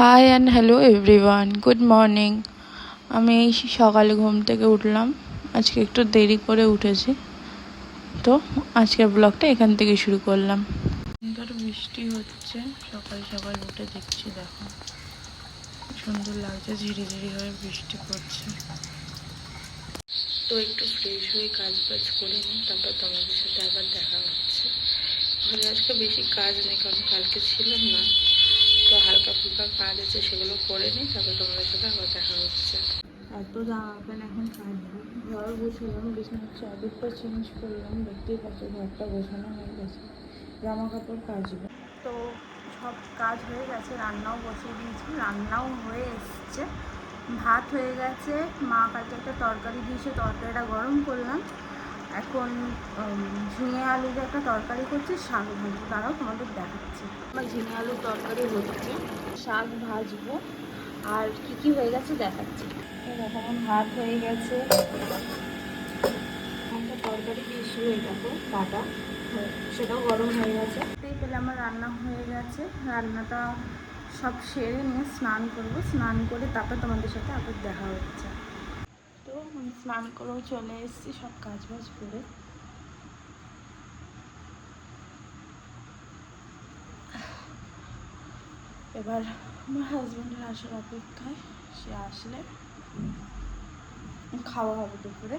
High and hello everyone, good morning. আমি এই সকালে ঘুম থেকে উঠলাম। আজকে একটু দেরি করে উঠেছি, তো আজকের ব্লগটা এখান থেকে শুরু করলাম। সুন্দর বৃষ্টি হচ্ছে, সকাল সকাল উঠে দেখছি, দেখো সুন্দর লাগছে, ঝিরিঝিরি হয়ে বৃষ্টি পড়ছে। তো একটু ফ্রেশ হয়ে কাজ বাজ করে নিই, তারপর তোমাদের সাথে আবার দেখা হচ্ছে। ঘরে আজকে বেশি কাজ নেই, কারণ কালকে ছিলাম না, তো হালকা ফুলকা কাজ আছে, সেগুলো করে নিই, তারপর তোমাদের সাথে আবার দেখা হচ্ছে। এত জামা প্যান্ট এখন কাটবো, ঘর গোছালাম, বিছানার চাদরটা চেঞ্জ করলাম, দেখতেই পাচ্ছ ঘরটা গোছানো হয়ে গেছে, জামা কাপড় কাচবো। তো সব কাজ হয়ে গেছে, রান্নাও বসিয়ে দিয়েছি, রান্নাও হয়ে এসছে, ভাত হয়ে গেছে। মা কালকে একটা তরকারি দিয়েছে, তরকারিটা গরম করলাম। এখন ঝিঙে আলুর একটা তরকারি করছি, শাক ভাজবো, তারাও তোমাদের দেখাচ্ছি। আমার ঝিঙে আলুর তরকারি হচ্ছে, শাক ভাজবো, আর কি কি হয়ে গেছে দেখাচ্ছি। এখন ভাত হয়ে গেছে, একটা তরকারি দিয়েছিল, দেখো কাটা, সেটাও গরম হয়ে গেছে। পেলে আমার রান্না হয়ে গেছে, রান্নাটা সব সেরে নিয়ে স্নান করবো, স্নান করে তারপর তোমাদের সাথে আবার দেখা হচ্ছে। তো আমি স্নান করেও চলে এসেছি, সব কাজ বাজ করে। এবার আমার হাজব্যান্ডের আসার অপেক্ষায়, সে আসলে খাওয়া হবে দুপুরে।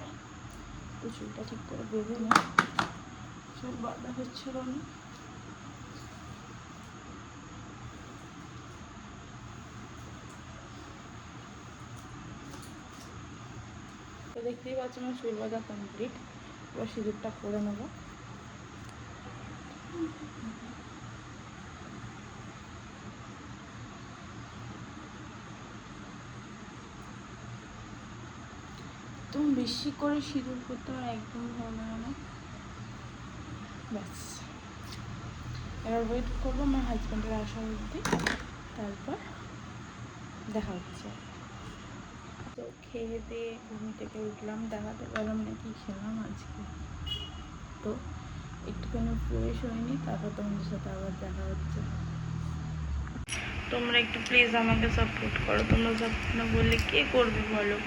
তো চুলটা ঠিক করে বেঁধে নিই, চুল বাঁধা হচ্ছিল না। তো দেখতেই পাচ্ছি আমার চুল বাঁধা কমপ্লিট, এবার সিঁদুরটা করে নেবো। তুমি বেশি করে সিঁদুর করতে আমার একদম ভালো লাগে না। ব্যাস, এবার ওয়েট করবো আমার হাজব্যান্ডের আসা অবধি, তারপর দেখা হচ্ছে। তো খেয়ে দিয়ে ঘুম থেকে উঠলাম, দেখাতে পারলাম না কি খেলাম আজকে। তো একটুখানি ফ্রেশ হয়নি, তারপর তোমাদের সাথে আবার দেখা হচ্ছে। তোমরা একটু প্লিজ আমাকে সাপোর্ট করো, তোমরা সাপোর্ট না বললে কে করবে বলো।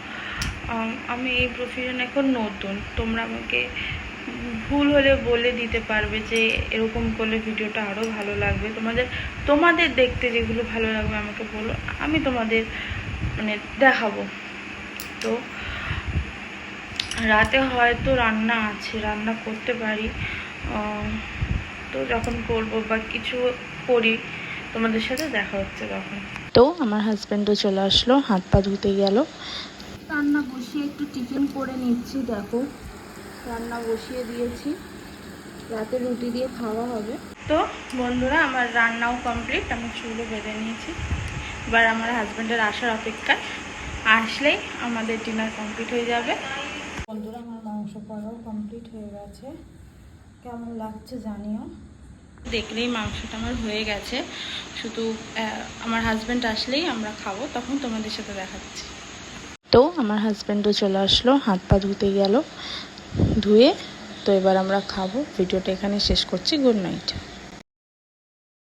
আমি এই প্রফেশন এখন নতুন, তোমরা আমাকে ভুল হলে বলে দিতে পারবে যে এরকম করলে ভিডিওটা আরও ভালো লাগবে, তোমাদের দেখতে যেগুলো ভালো লাগবে আমাকে বলো, আমি তোমাদের দেখাবো। তো রাতে হয়তো রান্না আছে, রান্না করতে পারি, তো যখন করবো বা কিছু করি তোমাদের সাথে দেখা হচ্ছে তখন। তো আমার হাজব্যান্ডও চলে আসলো, হাত পা ধুতে গেল। রান্না বসিয়ে একটু টিফিন করে নিচ্ছি, দেখো রান্না বসিয়ে দিয়েছি, রাতে রুটি দিয়ে খাওয়া হবে। তো বন্ধুরা, আমার রান্নাও কমপ্লিট, আমি চুলও বেঁধে নিয়েছি, এবার আমার হাজব্যান্ডের আসার অপেক্ষায়, আসলেই আমাদের ডিনার কমপ্লিট হয়ে যাবে। বন্ধুরা, আমার মাংস করাও কমপ্লিট হয়ে গেছে, কেমন লাগছে জানিও। দেখলেই মাংসটা আমার হয়ে গেছে, শুধু আমার হাজব্যান্ড আসলেই আমরা খাবো, তখন তোমাদের সাথে দেখাচ্ছি। তো আমার হাজব্যান্ডও চলে আসলো, হাত পা ধুতে গেল, ধুয়ে তো এবার আমরা খাবো। ভিডিওটা এখানে শেষ করছি, গুড নাইট।